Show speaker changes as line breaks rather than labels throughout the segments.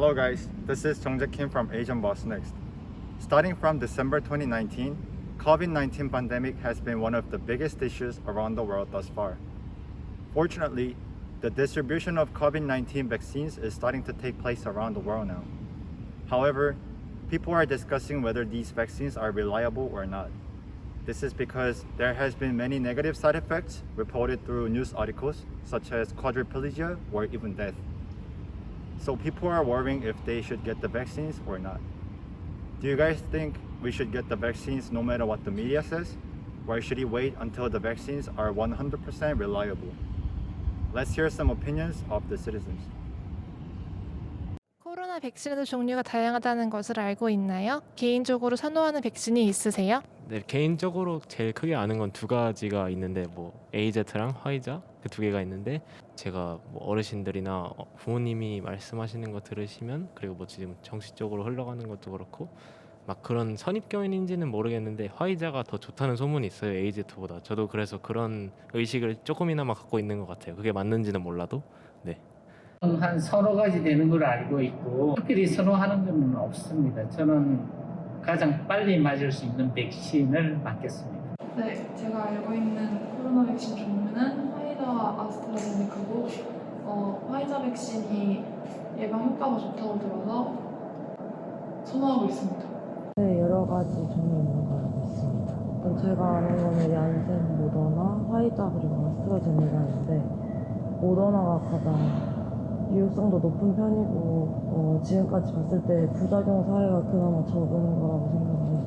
Hello guys, this is Jungjae Kim from Asian Boss Next. Starting from December 2019, COVID-19 pandemic has been one of the biggest issues around the world thus far. Fortunately, the distribution of COVID-19 vaccines is starting to take place around the world now. However, people are discussing whether these vaccines are reliable or not. This is because there has been many negative side effects reported through news articles such as quadriplegia or even death. So people are worrying if they should get the vaccines or not. Do you guys think we should get the vaccines no matter what the media says? Or should we wait until the vaccines are 100% reliable? Let's hear some opinions of the citizens.
코로나 백신에도 종류가 다양하다는 것을 알고 있나요? 개인적으로 선호하는 백신이 있으세요?
네, 개인적으로 제일 크게 아는 건 두 가지가 있는데 AZ랑 화이자 그 두 개가 있는데 제가 어르신들이나 부모님이 말씀하시는 거 들으시면 그리고 지금 정치적으로 흘러가는 것도 그렇고 막 그런 선입견인지는 모르겠는데 화이자가 더 좋다는 소문이 있어요. AZ2보다. 저도 그래서 그런 의식을 조금이나마 갖고 있는 것 같아요. 그게 맞는지는 몰라도. 네.
한 서너 가지 되는 걸 알고 있고 특별히 선호하는 건 없습니다. 저는 가장 빨리 맞을 수 있는 백신을 맞겠습니다.
네, 제가 알고 있는 코로나 백신 종류는 화이자와 아스트라제네카고 화이자 백신이 예방 효과가 좋다고 들어서 선호하고 있습니다.
네, 여러 가지 종류 있는 걸 알고 있습니다. 제가 아는 거는 얀센, 모더나, 화이자 그리고 아스트라제네카인데 모더나가 가장 유효성도 높은 편이고 지금까지 봤을 때 부작용 사례가 그나마 적은 거라고 생각합니다.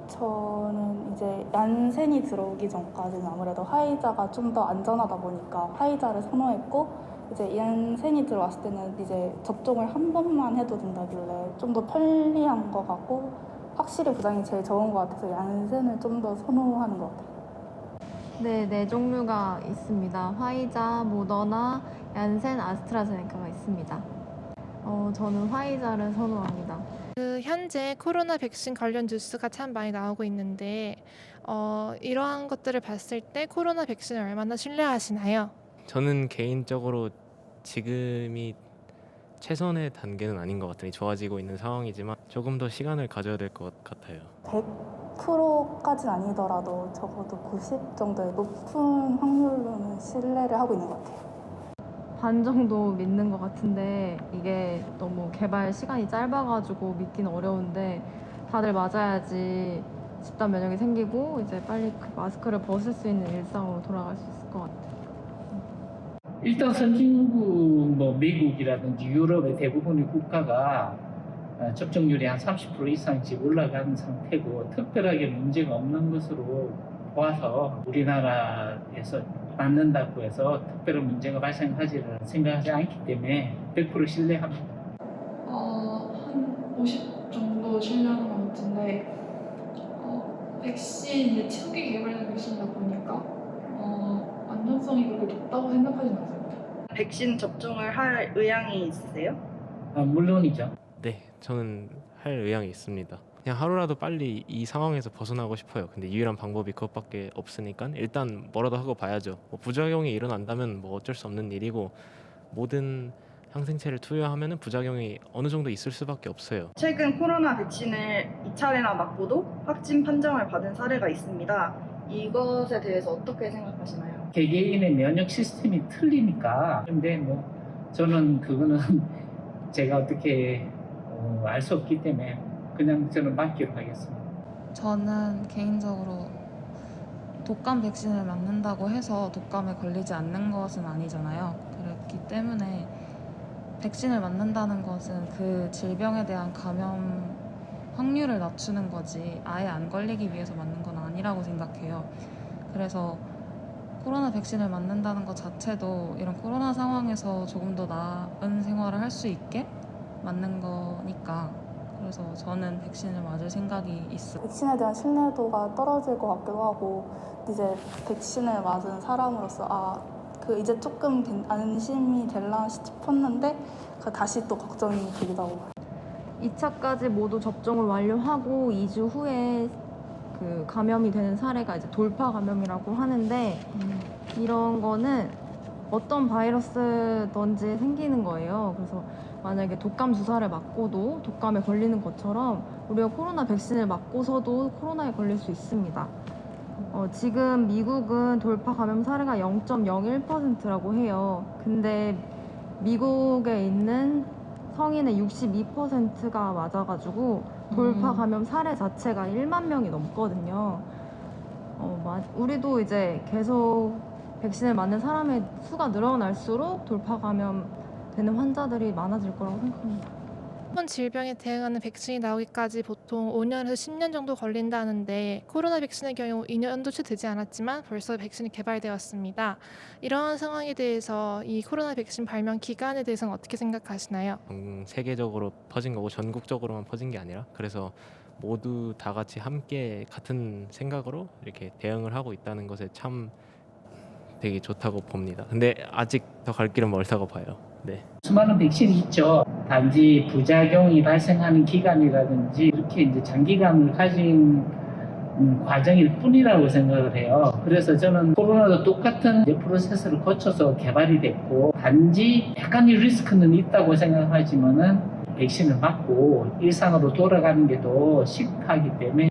저는 이제 얀센이 들어오기 전까지는 아무래도 화이자가 좀 더 안전하다 보니까 화이자를 선호했고 이제 얀센이 들어왔을 때는 이제 접종을 한 번만 해도 된다길래 좀 더 편리한 것 같고 확실히 부작용이 제일 적은 것 같아서 얀센을 좀 더 선호하는 것 같아요.
네, 네 종류가 있습니다. 화이자, 모더나, 얀센, 아스트라제네카가 있습니다. 저는 화이자를 선호합니다.
현재 코로나 백신 관련 뉴스가 참 많이 나오고 있는데 이러한 것들을 봤을 때 코로나 백신을 얼마나 신뢰하시나요?
저는 개인적으로 지금이 최선의 단계는 아닌 것 같아요. 좋아지고 있는 상황이지만 조금 더 시간을 가져야 될 것 같아요.
100%까지는 아니더라도 적어도 90 정도의 높은 확률로는 신뢰를 하고 있는 것 같아요.
반 정도 믿는 것 같은데 이게 너무 개발 시간이 짧아가지고 믿기는 어려운데 다들 맞아야지 집단 면역이 생기고 이제 빨리 그 마스크를 벗을 수 있는 일상으로 돌아갈 수 있을 것 같아요.
일단 선진국 미국이라든지 유럽의 대부분의 국가가 접종률이 한 30% 이상씩 올라간 상태고 특별하게 문제가 없는 것으로 보아서 우리나라에서 맞는다고 해서 특별한 문제가 발생하지를 생각하지 않기 때문에 100% 신뢰합니다.
한 50 정도 신뢰하는 것 같은데 백신 이제 초기 개발된 백신이다 보니까 안전성이 그렇게 높다고 생각하지는 않습니다.
백신 접종을 할 의향이 있으세요?
물론이죠.
네, 저는 할 의향이 있습니다. 그냥 하루라도 빨리 이 상황에서 벗어나고 싶어요. 근데 유일한 방법이 그것밖에 없으니까 일단 뭐라도 하고 봐야죠. 부작용이 일어난다면 어쩔 수 없는 일이고 모든 항생체를 투여하면 부작용이 어느 정도 있을 수밖에 없어요.
최근 코로나 백신을 2차례나 맞고도 확진 판정을 받은 사례가 있습니다. 이것에 대해서 어떻게 생각하시나요?
개개인의 면역 시스템이 틀리니까. 근데 저는 그거는 제가 어떻게 알 수 없기 때문에 그냥 저는 맞기로 하겠습니다.
저는 개인적으로 독감 백신을 맞는다고 해서 독감에 걸리지 않는 것은 아니잖아요. 그렇기 때문에 백신을 맞는다는 것은 그 질병에 대한 감염 확률을 낮추는 거지 아예 안 걸리기 위해서 맞는 건 아니라고 생각해요. 그래서 코로나 백신을 맞는다는 것 자체도 이런 코로나 상황에서 조금 더 나은 생활을 할 수 있게 맞는 거니까 그래서 저는 백신을 맞을 생각이 있어요.
백신에 대한 신뢰도가 떨어질 것 같기도 하고 이제 백신을 맞은 사람으로서 이제 조금 안심이 될라 싶었는데 다시 또 걱정이 되기도 하고
2차까지 모두 접종을 완료하고 2주 후에 그 감염이 되는 사례가 이제 돌파 감염이라고 하는데 이런 거는 어떤 바이러스든지 생기는 거예요. 그래서 만약에 독감 주사를 맞고도 독감에 걸리는 것처럼 우리가 코로나 백신을 맞고서도 코로나에 걸릴 수 있습니다. 지금 미국은 돌파 감염 사례가 0.01%라고 해요. 근데 미국에 있는 성인의 62%가 맞아가지고 돌파 감염 사례 자체가 1만 명이 넘거든요. 우리도 이제 계속 백신을 맞는 사람의 수가 늘어날수록 돌파 감염 되는 환자들이 많아질 거라고 생각합니다.
한 질병에 대응하는 백신이 나오기까지 보통 5년에서 10년 정도 걸린다는데 코로나 백신의 경우 2년도 채 되지 않았지만 벌써 백신이 개발되었습니다. 이러한 상황에 대해서 이 코로나 백신 발명 기간에 대해서는 어떻게 생각하시나요?
세계적으로 퍼진 거고 전국적으로만 퍼진 게 아니라 그래서 모두 다 같이 함께 같은 생각으로 이렇게 대응을 하고 있다는 것에 참 되게 좋다고 봅니다. 근데 아직 더 갈 길은 멀다고 봐요. 네.
수많은 백신이 있죠. 단지 부작용이 발생하는 기간이라든지 이렇게 이제 장기간을 가진 과정일 뿐이라고 생각을 해요. 그래서 저는 코로나도 똑같은 프로세스를 거쳐서 개발이 됐고 단지 약간의 리스크는 있다고 생각하지만은 백신을 맞고 일상으로 돌아가는 게 더 쉽하기 때문에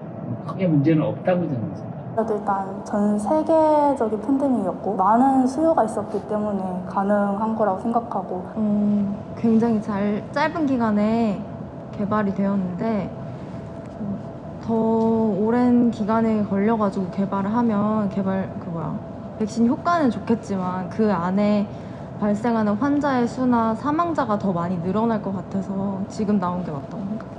크게 문제는 없다고 저는 생각합니다.
그래도 일단 전 세계적인 팬데믹이었고 많은 수요가 있었기 때문에 가능한 거라고 생각하고
굉장히 짧은 기간에 개발이 되었는데 더 오랜 기간에 걸려가지고 개발을 하면 백신 효과는 좋겠지만 그 안에 발생하는 환자의 수나 사망자가 더 많이 늘어날 것 같아서 지금 나온 게 맞다고 생각합니다.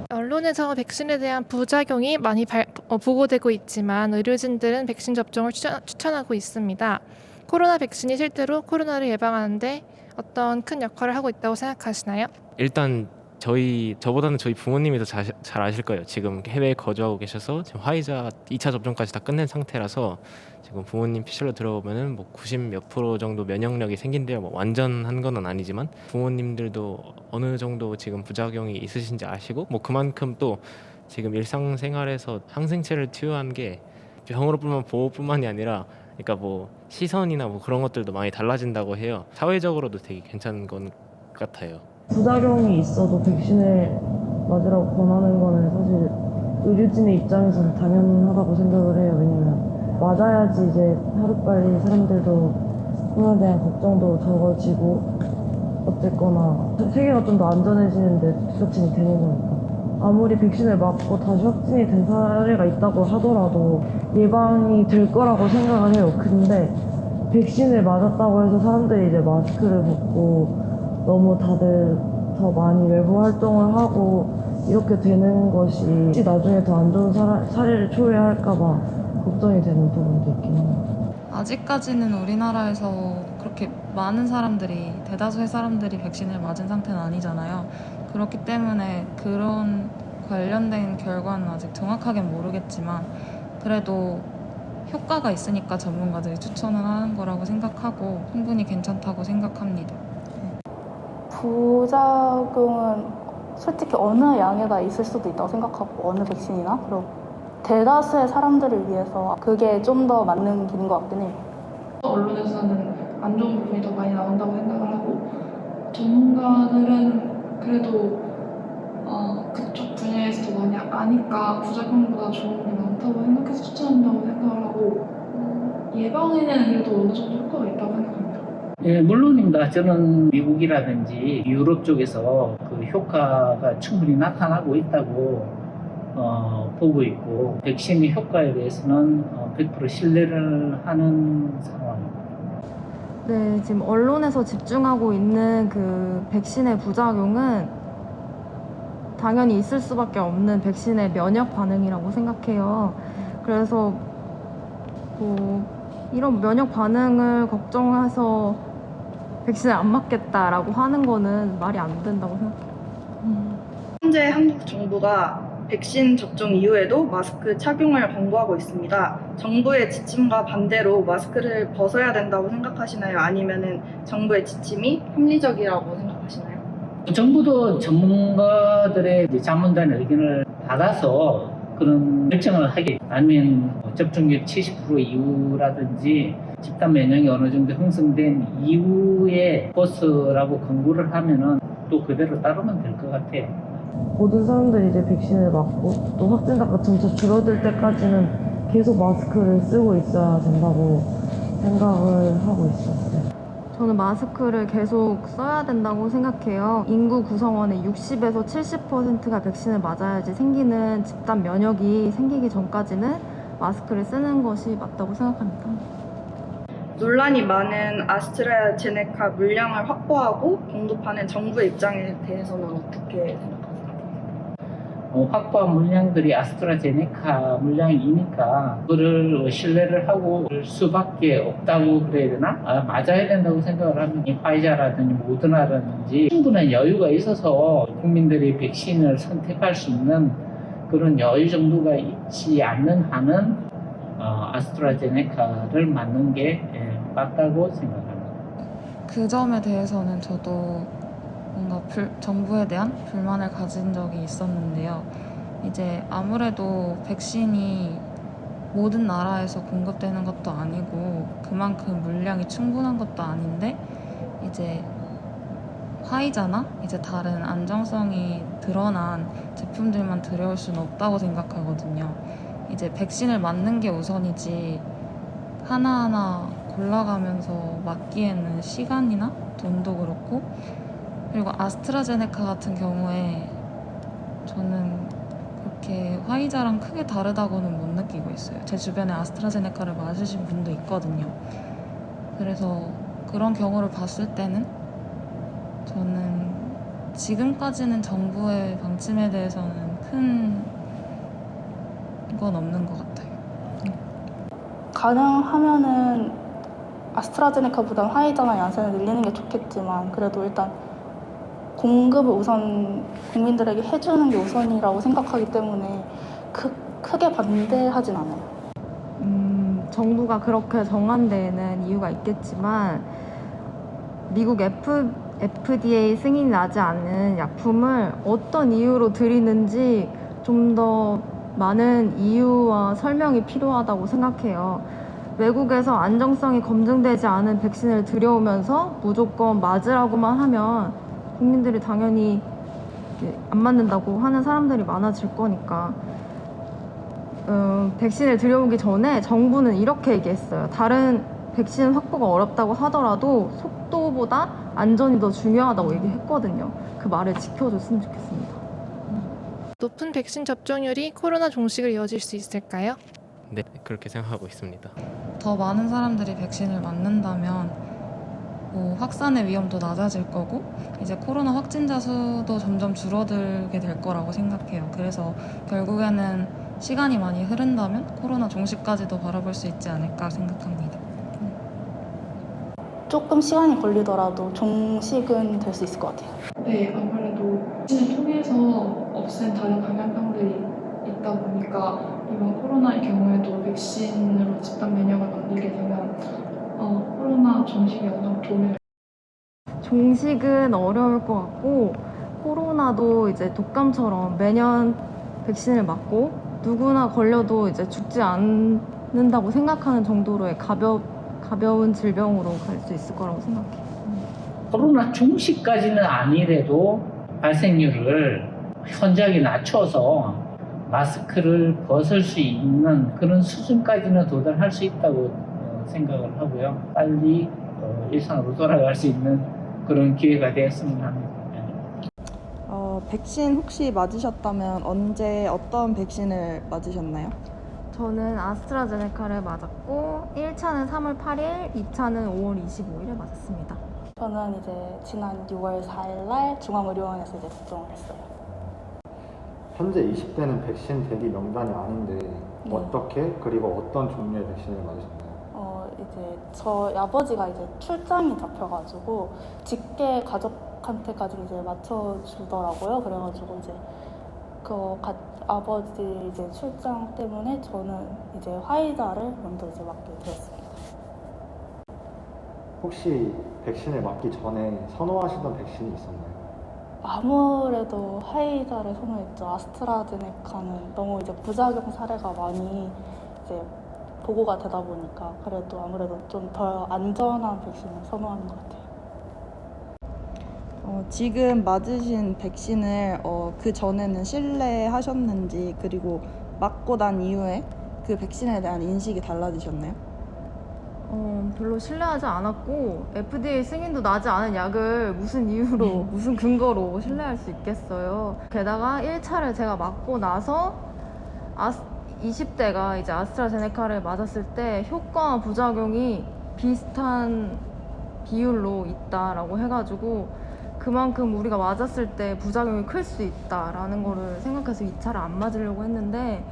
언론에서 백신에 대한 부작용이 많이 보고되고 있지만 의료진들은 백신 접종을 추천하고 있습니다. 코로나 백신이 실제로 코로나를 예방하는데 어떤 큰 역할을 하고 있다고 생각하시나요?
일단 저보다는 저희 부모님이 더 잘 아실 거예요. 지금 해외에 거주하고 계셔서 지금 화이자 2차 접종까지 다 끝낸 상태라서 지금 부모님 피셜로 들어보면은 뭐 90몇 % 정도 면역력이 생긴대요. 뭐 완전한 건 아니지만 부모님들도 어느 정도 지금 부작용이 있으신지 아시고 뭐 그만큼 또 지금 일상생활에서 항생체를 투여한 게 병으로뿐만 보호뿐만이 아니라 그러니까 뭐 시선이나 뭐 그런 것들도 많이 달라진다고 해요. 사회적으로도 되게 괜찮은 건 같아요.
부작용이 있어도 백신을 맞으라고 권하는 거는 사실 의료진의 입장에서는 당연하다고 생각을 해요. 왜냐면 맞아야지 이제 하루빨리 사람들도 코로나에 대한 걱정도 적어지고 어쨌거나 세계가 좀 더 안전해지는데 뒷받침이 되는 거니까. 아무리 백신을 맞고 다시 확진이 된 사례가 있다고 하더라도 예방이 될 거라고 생각을 해요. 근데 백신을 맞았다고 해서 사람들이 이제 마스크를 벗고 너무 다들 더 많이 외부 활동을 하고 이렇게 되는 것이 나중에 더 안 좋은 사례를 초래할까 봐 걱정이 되는 부분도 있긴 해요.
아직까지는 우리나라에서 그렇게 많은 사람들이 대다수의 사람들이 백신을 맞은 상태는 아니잖아요. 그렇기 때문에 그런 관련된 결과는 아직 정확하게는 모르겠지만 그래도 효과가 있으니까 전문가들이 추천을 하는 거라고 생각하고 충분히 괜찮다고 생각합니다.
부작용은 솔직히 어느 양에다 있을 수도 있다고 생각하고 어느 백신이나 그리고 대다수의 사람들을 위해서 그게 좀 더 맞는 길인 것 같긴 해요.
언론에서는 안 좋은 부분이 더 많이 나온다고 생각을 하고 전문가들은 그래도 그쪽 분야에서 더 많이 아니까 부작용보다 좋은 게 많다고 생각해서 추천한다고 생각을 하고 예방에는 그래도 어느 정도 효과가 있다고 생각합니다.
예, 물론입니다. 저는 미국이라든지 유럽 쪽에서 그 효과가 충분히 나타나고 있다고 보고 있고 백신의 효과에 대해서는 100% 신뢰를 하는 상황입니다.
네, 지금 언론에서 집중하고 있는 그 백신의 부작용은 당연히 있을 수밖에 없는 백신의 면역 반응이라고 생각해요. 그래서 뭐 이런 면역 반응을 걱정해서 백신을 안 맞겠다라고 하는 거는 말이 안 된다고 생각해요.
현재 한국 정부가 백신 접종 이후에도 마스크 착용을 권고하고 있습니다. 정부의 지침과 반대로 마스크를 벗어야 된다고 생각하시나요? 아니면은 정부의 지침이 합리적이라고 생각하시나요?
정부도 전문가들의 자문단의 의견을 받아서 그런 결정을 하게 아니면 접종률 70% 이후라든지 집단 면역이 어느 정도 형성된 이후에 버스라고 권고를 하면은 또 그대로 따르면 될 것 같아요.
모든 사람들이 이제 백신을 맞고 또 확진자가 점차 줄어들 때까지는 계속 마스크를 쓰고 있어야 된다고 생각을 하고 있었어요.
저는 마스크를 계속 써야 된다고 생각해요. 인구 구성원의 60에서 70%가 백신을 맞아야지 생기는 집단 면역이 생기기 전까지는 마스크를 쓰는 것이 맞다고 생각합니다.
논란이 많은 아스트라제네카 물량을 확보하고 공급하는 정부의 입장에 대해서는 어떻게 생각하세요?
확보한 물량들이 아스트라제네카 물량이니까 그거를 신뢰를 하고 올 수밖에 없다고 그래야 되나? 맞아야 된다고 생각을 하면 이 화이자라든지 모더나라든지 충분한 여유가 있어서 국민들이 백신을 선택할 수 있는 그런 여유 정도가 있지 않는 한은 아스트라제네카를 맞는 게 맞다고 생각합니다.
그 점에 대해서는 저도 뭔가 정부에 대한 불만을 가진 적이 있었는데요. 이제 아무래도 백신이 모든 나라에서 공급되는 것도 아니고 그만큼 물량이 충분한 것도 아닌데 이제 화이자나 이제 다른 안정성이 드러난 제품들만 들여올 수는 없다고 생각하거든요. 이제 백신을 맞는 게 우선이지 하나하나 골라가면서 맞기에는 시간이나 돈도 그렇고 그리고 아스트라제네카 같은 경우에 저는 그렇게 화이자랑 크게 다르다고는 못 느끼고 있어요. 제 주변에 아스트라제네카를 맞으신 분도 있거든요. 그래서 그런 경우를 봤을 때는 저는 지금까지는 정부의 방침에 대해서는 큰 건 없는 것 같아요.
가능하면은 아스트라제네카보다 화이자나 얀센을 늘리는 게 좋겠지만 그래도 일단 공급을 우선 국민들에게 해주는 게 우선이라고 생각하기 때문에 크게 반대하진 않아요.
정부가 그렇게 정한 데에는 이유가 있겠지만 미국 FDA 승인이 나지 않는 약품을 어떤 이유로 들이는지 좀 더 많은 이유와 설명이 필요하다고 생각해요. 외국에서 안정성이 검증되지 않은 백신을 들여오면서 무조건 맞으라고만 하면 국민들이 당연히 안 맞는다고 하는 사람들이 많아질 거니까 백신을 들여오기 전에 정부는 이렇게 얘기했어요. 다른 백신 확보가 어렵다고 하더라도 속도보다 안전이 더 중요하다고 얘기했거든요. 그 말을 지켜줬으면 좋겠습니다.
높은 백신 접종률이 코로나 종식을 이어질 수 있을까요?
네, 그렇게 생각하고 있습니다.
더 많은 사람들이 백신을 맞는다면 확산의 위험도 낮아질 거고 이제 코로나 확진자 수도 점점 줄어들게 될 거라고 생각해요. 그래서 결국에는 시간이 많이 흐른다면 코로나 종식까지도 바라볼 수 있지 않을까 생각합니다.
조금 시간이 걸리더라도 종식은 될 수 있을 것 같아요.
네, 아무래도 백신을 통해서 없앤 다른 감염병들이 있다 보니까 이번 코로나의 경우에도 백신으로 집단 면역을 만들게 되면 코로나 종식에 어느 정도 도움이 될
종식은 어려울 것 같고 코로나도 이제 독감처럼 매년 백신을 맞고 누구나 걸려도 이제 죽지 않는다고 생각하는 정도로의 가벼운 질병으로 갈 수 있을 거라고 생각해요.
코로나 종식까지는 아니래도 발생률을 현저하게 낮춰서 마스크를 벗을 수 있는 그런 수준까지는 도달할 수 있다고 생각을 하고요. 빨리 일상으로 돌아갈 수 있는 그런 기회가 되었으면 합니다.
백신 혹시 맞으셨다면 언제 어떤 백신을 맞으셨나요?
저는 아스트라제네카를 맞았고 1차는 3월 8일, 2차는 5월 25일에 맞았습니다.
저는 이제 지난 6월 4일 날 중앙의료원에서 이제 접종을 했어요.
현재 20대는 백신 대기 명단이 아닌데
네.
어떻게 그리고 어떤 종류의 백신을 맞으셨나요?
이제 저희 아버지가 이제 출장이 잡혀가지고 직계 가족한테까지 이제 맞춰주더라고요. 그래가지고 이제 아버지 이제 출장 때문에 저는 이제 화이자를 먼저 이제 맞게 되었습니다.
혹시 백신을 맞기 전에 선호하시던 백신이 있었나요?
아무래도 화이자를 선호했죠. 아스트라제네카는 너무 이제 부작용 사례가 많이 이제 보고가 되다 보니까 그래도 아무래도 좀 더 안전한 백신을 선호하는 것 같아요.
지금 맞으신 백신을 그 전에는 신뢰하셨는지, 그리고 맞고 난 이후에 그 백신에 대한 인식이 달라지셨나요?
별로 신뢰하지 않았고 FDA 승인도 나지 않은 약을 무슨 이유로 무슨 근거로 신뢰할 수 있겠어요. 게다가 1차를 제가 맞고 나서 20대가 이제 아스트라제네카를 맞았을 때 효과와 부작용이 비슷한 비율로 있다라고 해가지고 그만큼 우리가 맞았을 때 부작용이 클 수 있다라는 거를 생각해서 2차를 안 맞으려고 했는데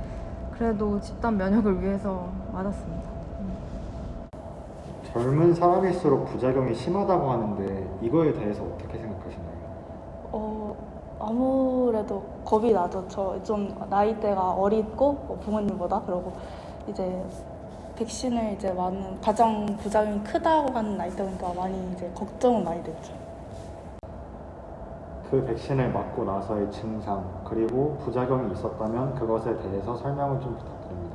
그래도 집단 면역을 위해서 맞았습니다.
젊은 사람일수록 부작용이 심하다고 하는데 이거에 대해서 어떻게 생각하시나요?
아무래도 겁이 나죠. 저 좀 나이대가 어리고 부모님보다. 그리고 이제 백신을 이제 맞는 가장 부작용이 크다고 하는 나이대니까 많이 이제 걱정은 많이 됐죠.
그 백신을 맞고 나서의 증상 그리고 부작용이 있었다면 그것에 대해서 설명을 좀 부탁드립니다.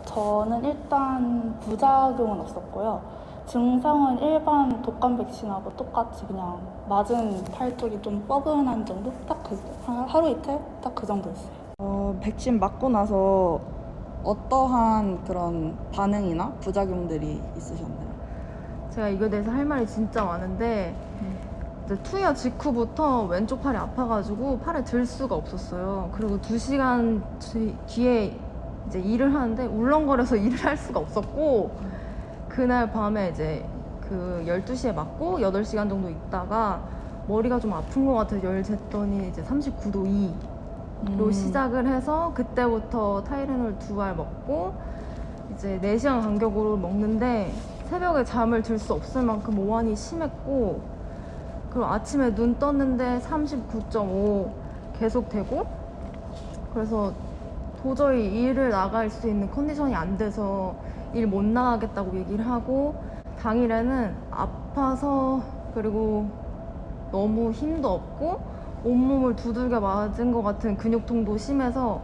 저는 일단 부작용은 없었고요. 증상은 일반 독감 백신하고 똑같이 그냥 맞은 팔 쪽이 좀 뻐근한 정도? 딱 하루 이틀? 딱 그 정도였어요.
백신 맞고 나서 어떠한 그런 반응이나 부작용들이 있으셨나요?
제가 이거에 대해서 할 말이 진짜 많은데 이제 투여 직후부터 왼쪽 팔이 아파가지고 팔을 들 수가 없었어요. 그리고 2시간 뒤에 이제 일을 하는데 울렁거려서 일을 할 수가 없었고 그날 밤에 이제 그 12시에 맞고 8시간 정도 있다가 머리가 좀 아픈 것 같아서 열 쟀더니 이제 39도 2로 시작을 해서 그때부터 타이레놀 2알 먹고 이제 4시간 간격으로 먹는데 새벽에 잠을 들 수 없을 만큼 오한이 심했고 그리고 아침에 눈 떴는데 39.5 계속 되고 그래서 도저히 일을 나갈 수 있는 컨디션이 안 돼서 일 못 나가겠다고 얘기를 하고 당일에는 아파서 그리고 너무 힘도 없고 온몸을 두들겨 맞은 것 같은 근육통도 심해서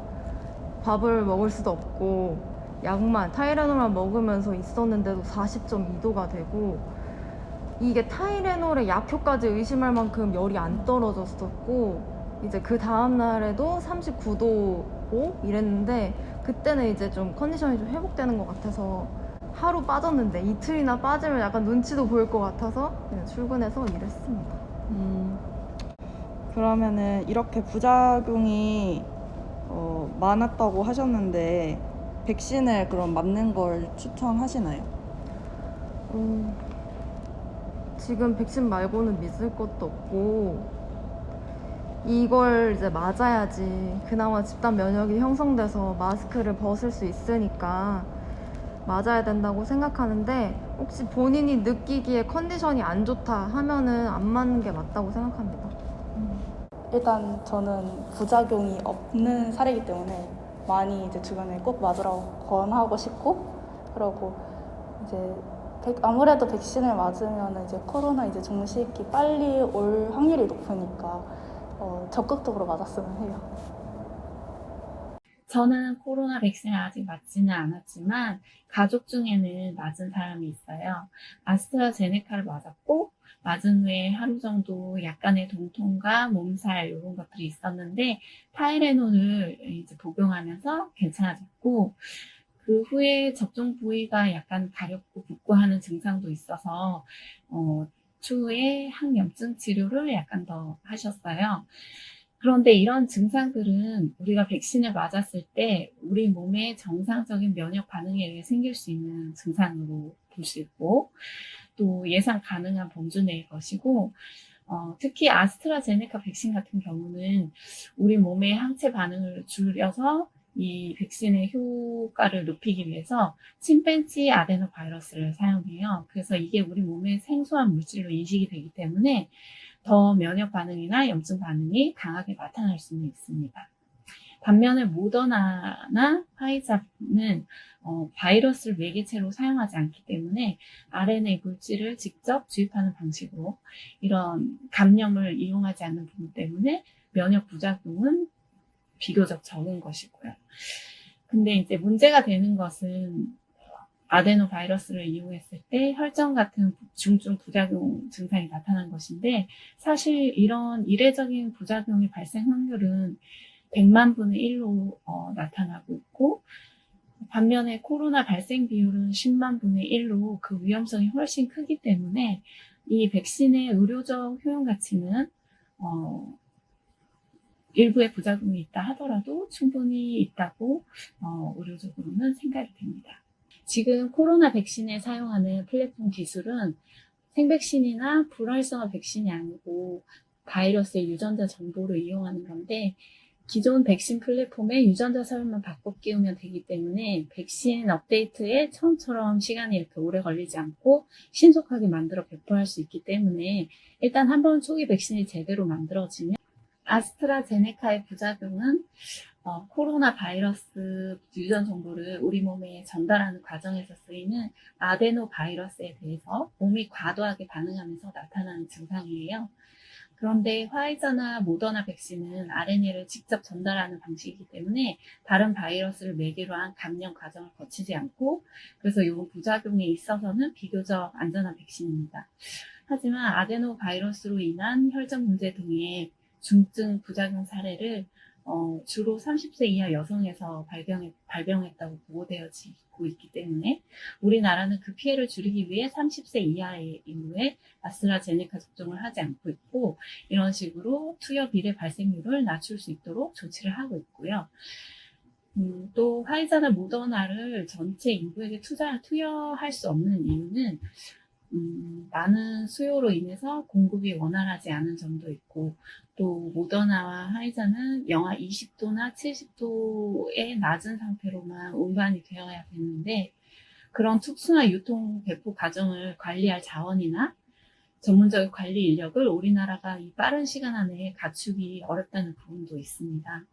밥을 먹을 수도 없고 약만 타이레놀만 먹으면서 있었는데도 40.2도가 되고 이게 타이레놀의 약효까지 의심할 만큼 열이 안 떨어졌었고 이제 그 다음 날에도 39도고 이랬는데 그때는 이제 좀 컨디션이 좀 회복되는 것 같아서 하루 빠졌는데 이틀이나 빠지면 약간 눈치도 보일 것 같아서 그냥 출근해서 일했습니다.
그러면은 이렇게 부작용이 많았다고 하셨는데 백신을 그럼 맞는 걸 추천하시나요?
지금 백신 말고는 믿을 것도 없고 이걸 이제 맞아야지 그나마 집단 면역이 형성돼서 마스크를 벗을 수 있으니까 맞아야 된다고 생각하는데 혹시 본인이 느끼기에 컨디션이 안 좋다 하면은 안 맞는 게 맞다고 생각합니다.
일단 저는 부작용이 없는 사례이기 때문에 많이 이제 주변에 꼭 맞으라고 권하고 싶고 그러고 이제 아무래도 백신을 맞으면 이제 코로나 이제 종식이 빨리 올 확률이 높으니까 적극적으로 맞았으면 해요.
저는 코로나 백신을 아직 맞지는 않았지만 가족 중에는 맞은 사람이 있어요. 아스트라제네카를 맞았고 맞은 후에 하루 정도 약간의 동통과 몸살 이런 것들이 있었는데 타이레놀을 이제 복용하면서 괜찮아졌고 그 후에 접종 부위가 약간 가렵고 붓고 하는 증상도 있어서 추후에 항염증 치료를 약간 더 하셨어요. 그런데 이런 증상들은 우리가 백신을 맞았을 때 우리 몸의 정상적인 면역 반응에 의해 생길 수 있는 증상으로 볼 수 있고 또 예상 가능한 범주내의 것이고 특히 아스트라제네카 백신 같은 경우는 우리 몸의 항체 반응을 줄여서 이 백신의 효과를 높이기 위해서 침팬지 아데노 바이러스를 사용해요. 그래서 이게 우리 몸의 생소한 물질로 인식이 되기 때문에 더 면역 반응이나 염증 반응이 강하게 나타날 수는 있습니다. 반면에 모더나나 화이자는 바이러스를 매개체로 사용하지 않기 때문에 RNA 물질을 직접 주입하는 방식으로 이런 감염을 이용하지 않는 부분 때문에 면역 부작용은 비교적 적은 것이고요. 근데 이제 문제가 되는 것은 아데노바이러스를 이용했을 때 혈전 같은 중증 부작용 증상이 나타난 것인데 사실 이런 이례적인 부작용의 발생 확률은 100만 분의 1로 나타나고 있고 반면에 코로나 발생 비율은 10만 분의 1로 그 위험성이 훨씬 크기 때문에 이 백신의 의료적 효용 가치는 일부의 부작용이 있다 하더라도 충분히 있다고 의료적으로는 생각이 됩니다. 지금 코로나 백신에 사용하는 플랫폼 기술은 생백신이나 불활성화 백신이 아니고 바이러스의 유전자 정보를 이용하는 건데 기존 백신 플랫폼에 유전자 서열만 바꿔 끼우면 되기 때문에 백신 업데이트에 처음처럼 시간이 이렇게 오래 걸리지 않고 신속하게 만들어 배포할 수 있기 때문에 일단 한번 초기 백신이 제대로 만들어지면 아스트라제네카의 부작용은 코로나 바이러스 유전 정보를 우리 몸에 전달하는 과정에서 쓰이는 아데노 바이러스에 대해서 몸이 과도하게 반응하면서 나타나는 증상이에요. 그런데 화이자나 모더나 백신은 RNA를 직접 전달하는 방식이기 때문에 다른 바이러스를 매개로 한 감염 과정을 거치지 않고 그래서 이 부작용에 있어서는 비교적 안전한 백신입니다. 하지만 아데노 바이러스로 인한 혈전 문제 등의 중증 부작용 사례를 주로 30세 이하 여성에서 발병했다고 보고되어지고 있기 때문에 우리나라는 그 피해를 줄이기 위해 30세 이하의 인구에 아스트라제네카 접종을 하지 않고 있고 이런 식으로 투여 비례 발생률을 낮출 수 있도록 조치를 하고 있고요. 또 화이자나 모더나를 전체 인구에게 투여할 수 없는 이유는 많은 수요로 인해서 공급이 원활하지 않은 점도 있고 또 모더나와 화이자는 영하 20도나 70도의 낮은 상태로만 운반이 되어야 되는데 그런 특수한 유통 배포 과정을 관리할 자원이나 전문적인 관리 인력을 우리나라가 이 빠른 시간 안에 갖추기 어렵다는 부분도 있습니다.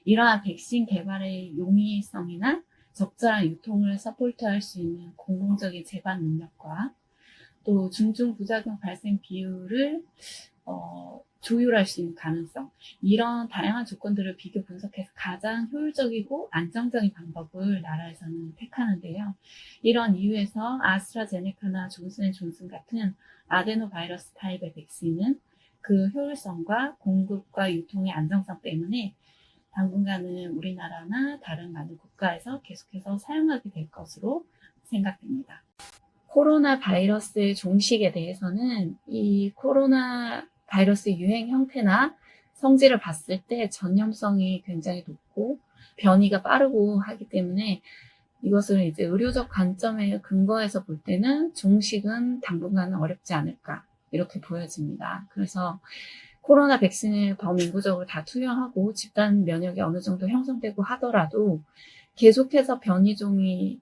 이러한 백신 개발의 용이성이나 적절한 유통을 서포트할 수 있는 공공적인 제반 능력과 또 중증 부작용 발생 비율을 조율할 수 있는 가능성 이런 다양한 조건들을 비교 분석해서 가장 효율적이고 안정적인 방법을 나라에서는 택하는데요. 이런 이유에서 아스트라제네카나 존슨앤존슨 같은 아데노바이러스 타입의 백신은 그 효율성과 공급과 유통의 안정성 때문에 당분간은 우리나라나 다른 많은 국가에서 계속해서 사용하게 될 것으로 생각됩니다. 코로나 바이러스의 종식에 대해서는 이 코로나 바이러스 유행 형태나 성질을 봤을 때 전염성이 굉장히 높고 변이가 빠르고 하기 때문에 이것을 이제 의료적 관점에 근거해서 볼 때는 종식은 당분간은 어렵지 않을까 이렇게 보여집니다. 그래서 코로나 백신을 범인구적으로 다 투여하고 집단 면역이 어느 정도 형성되고 하더라도 계속해서 변이종이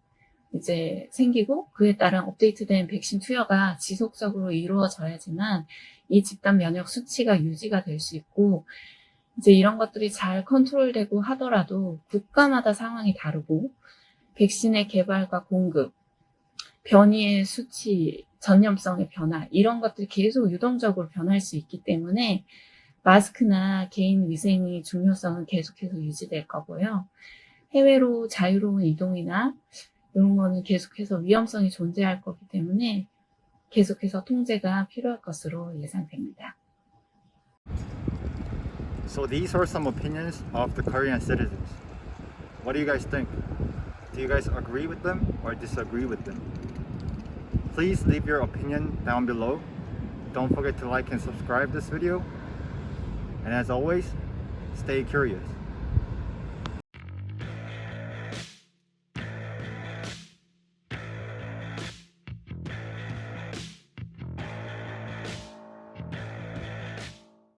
이제 생기고 그에 따른 업데이트된 백신 투여가 지속적으로 이루어져야지만 이 집단 면역 수치가 유지가 될 수 있고 이제 이런 것들이 잘 컨트롤되고 하더라도 국가마다 상황이 다르고 백신의 개발과 공급, 변이의 수치, 전염성의 변화 이런 것들이 계속 유동적으로 변할 수 있기 때문에 마스크나 개인 위생의 중요성은 계속해서 유지될 거고요. 해외로 자유로운 이동이나 이런 거는 계속해서 위험성이 존재할 거기 때문에 계속해서 통제가 필요할 것으로 예상됩니다.
So these are some opinions of the Korean citizens. What do you guys think? Do you guys agree with them or disagree with them? Please leave your opinion down below. Don't forget to like and subscribe this video. And as always, stay curious.